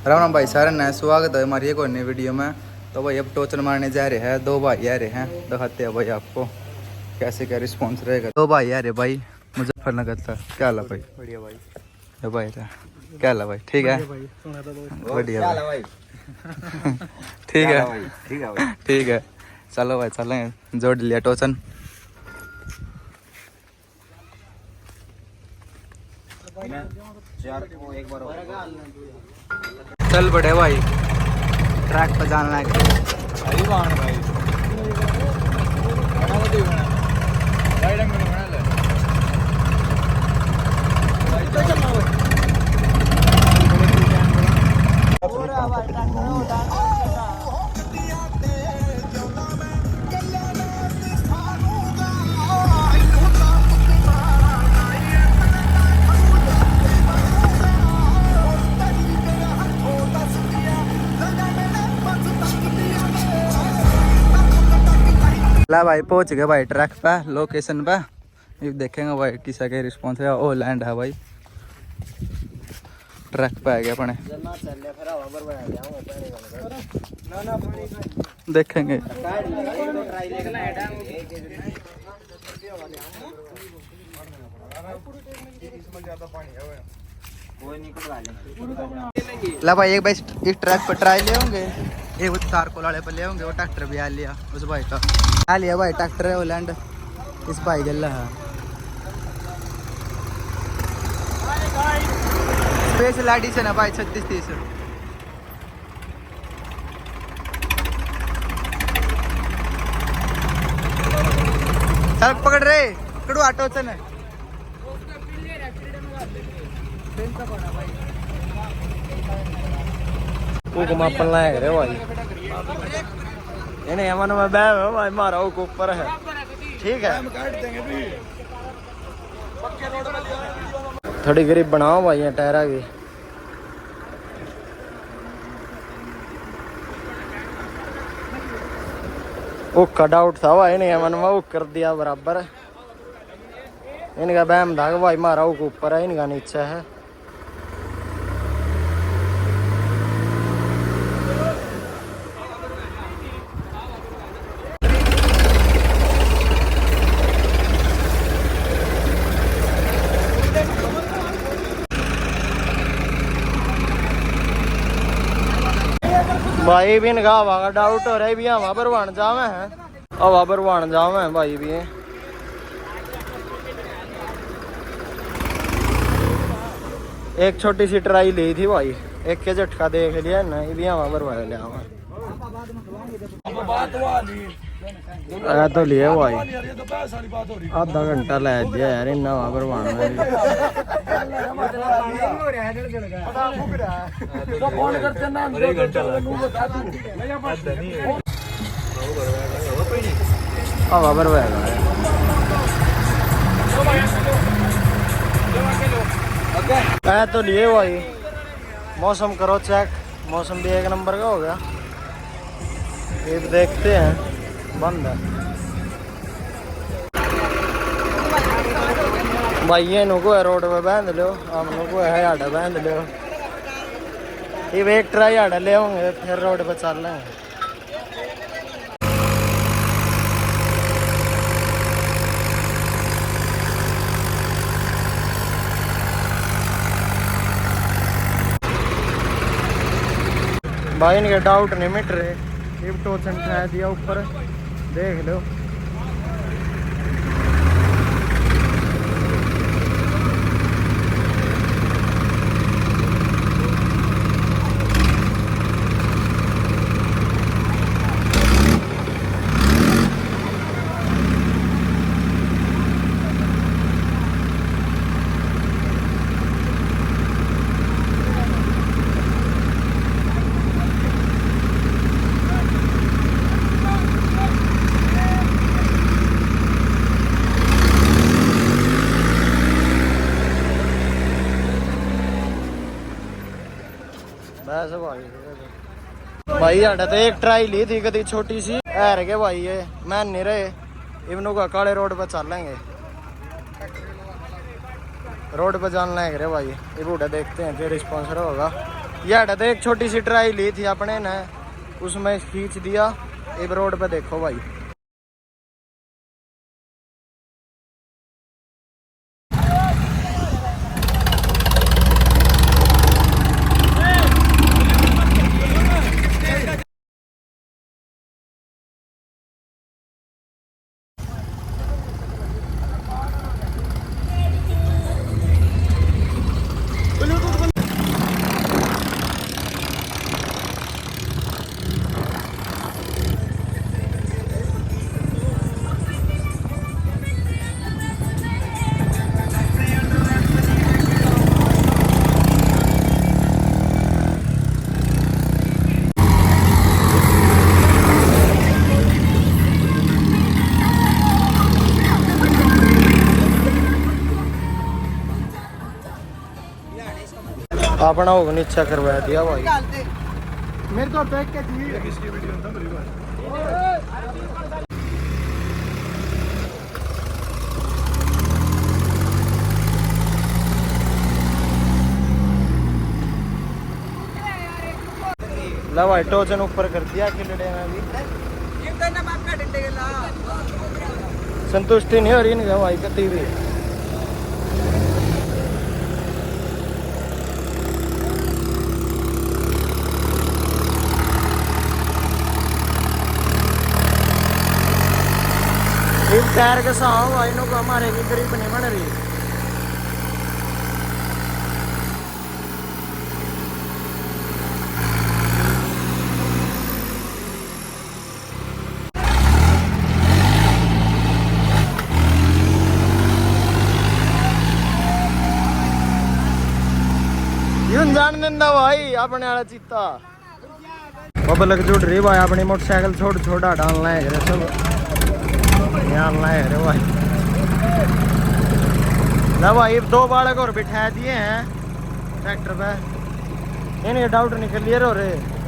राम राम भाई सारे ने स्वागत है हमारी एक और नई वीडियो में। तो भाई अब टोचन मारने जा रहे हैं, दो भाई आ रहे हैं, दिखाते हैं भाई आपको कैसे क्या रिस्पॉन्स रहेगा। दो भाई आ रहे भाई मुजफ्फरनगर से। क्या हाल है भाई? बढ़िया भाई। भाई क्या हाल है भाई? ठीक है बढ़िया भाई। ठीक है ठीक है भाई। ठीक है चलो भाई चलें, जोड़ लिया टोचन। चल बड़े भाई ट्रैक पर जाना है। ला भाई पहुंच गए भाई ट्रैक पे, लोकेशन पे। ये देखेंगे भाई किसा के रिस्पॉन्स है। ओ लैंड है भाई, ट्रैक पे आ गया अपने, देखेंगे। ला भाई एक भाई इस ट्रैक पर ट्राई ले होंगे, एक चार को लाड़े पर ले होंगे। वो ट्रैक्टर भी आ लिया उस भाई का, आ लिया भाई ट्रैक्टर है वो लैंड इस भाई गल है। स्पेशल एडिशन है भाई 3630। सर पकड़ रहे पकड़ो ऑटो से ना को मापन लायक रे भाई। इन्हें मन में बैम है भाई, मारा वो ऊपर है। ठीक है थोड़ी गरीब बनाओ भाई ये टायरा की। वो कट आउट था भाई, इन्हें मन में वो कर दिया बराबर। इनका बैम था भाई, मारा वो ऊपर है, इनका नीचे है। भाई भी इनका हवा का डाउट हो रहा है, भी हवा पर बन जावे है, हवा पर बन जावे है भाई भी। एक छोटी सी ट्राई ली थी भाई, एक के झटका देख लिया ना, ये भी हवा पर बन लिया तो लिए भाई। आधा घंटा लै दिया यार इन हवा पर बन। हवा पर तो लिए भाई। मौसम करो चेक, मौसम भी एक नंबर का हो गया। ये देखते हैं बंद है भाई। ये नुको है रोड पे बांध लो, हम नुको है आड़ा बांध लो। ये एक ट्राई आड़ा ले होंगे फिर रोड पे चल रहे हैं। भाई इनके डाउट नहीं मिट रहे। ये टोचन ट्राई दिया ऊपर, देख लो। भाई साढ़े तो एक ट्राई ली थी कभी छोटी सी है के भाई, ये मैं नहीं रहे इवनों का काले रोड पर चल लेंगे, रोड पर जान लेंगे रे भाई। ये बूढ़ा देखते हैं फिर स्पॉन्सर होगा। ये हटा तो एक छोटी सी ट्राई ली थी अपने ने, उसमें खींच दिया। एक रोड पे देखो भाई, अपना होगा नीचा करवा दिया भाई। मेरे तो देख के ला भाई टोचन ऊपर कर दिया किलड़े में भी। संतुष्टि नहीं हो रही इनका भाई कती भी। एक टायर के साथ भाई नो को हमारे की गरीब नहीं बन रही। यूं जान देंदा भाई अपने वाला चीता बबलक जुड़ रही भाई। अपनी मोटरसाइकिल छोटा डालना है सब डालना है रे भाई। ना भाई 2 बालक और बिठा दिए हैं ट्रैक्टर पे, इन्हें डाउट नहीं क्लियर हो रहे।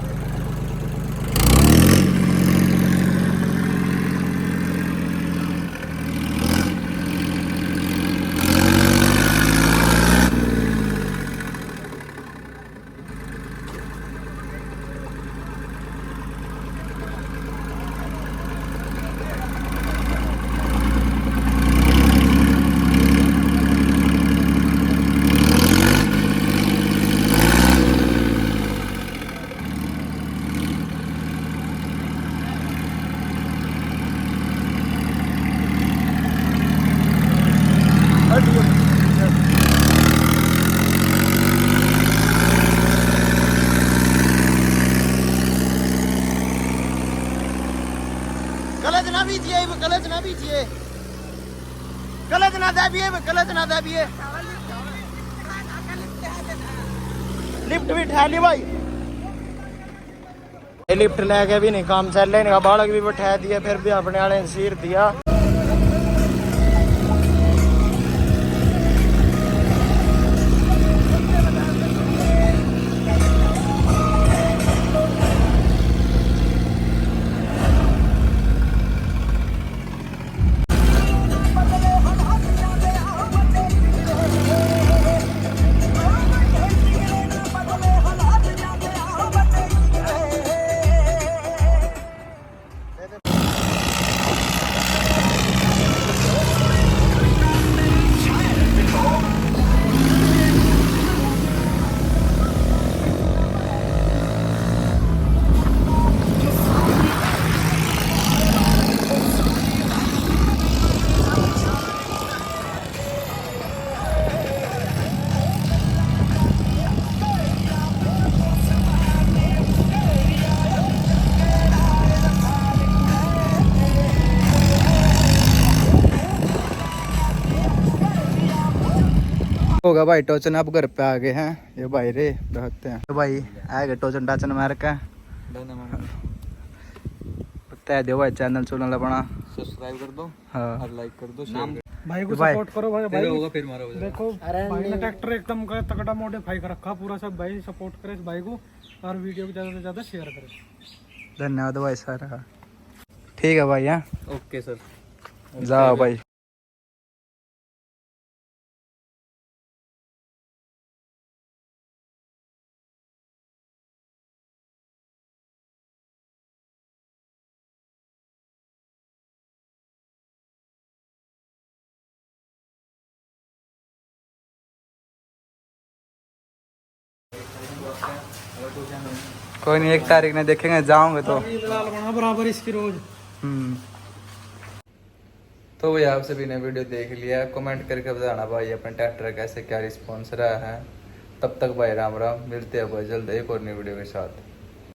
गलत ना बीजिए, गलत ना बीजिए, गलत ना दाबिए, गलत ना दाबिए। लिफ्ट भी उठा ली भाई, लिफ्ट लेके भी नहीं काम चल रहा। बालक भी बैठा दिया, फिर भी अपने वाले ने सीर दिया। होगा भाई टोचन, अब घर पे आ गए हैं। ये भाई रे रहते हैं तो भाई आएगा टोचन टाचन मार का बता दो भाई। चैनल चैनल अपना सब्सक्राइब कर दो, हाँ और लाइक कर दो, शेयर भाई को भाई सपोर्ट करो भाई। भाई होगा फिर मारा हो जाएगा। देखो भाई ने ट्रैक्टर एकदम का तगड़ा मॉडिफाई कर रखा पूरा सब। भाई सपोर्ट करे इस भाई को और वीडियो को ज़्यादा से ज़्यादा शेयर करें। धन्यवाद भाई सारा। ठीक है भाई, हाँ ओके सर, जाओ भाई। सकते हैं अगर कुछ है। कोई नहीं, 1 तारीख ने देखेंगे, जाऊंगे तो। लाल बना बराबर इसकी रोज। तो भाई आप सभी ने वीडियो देख लिया, कमेंट करके बताना भाई अपने ट्रैक्टर कैसे क्या रिस्पॉन्स रहा है। तब तक भाई राम राम, मिलते हैं भाई जल्द एक और नई वीडियो के साथ।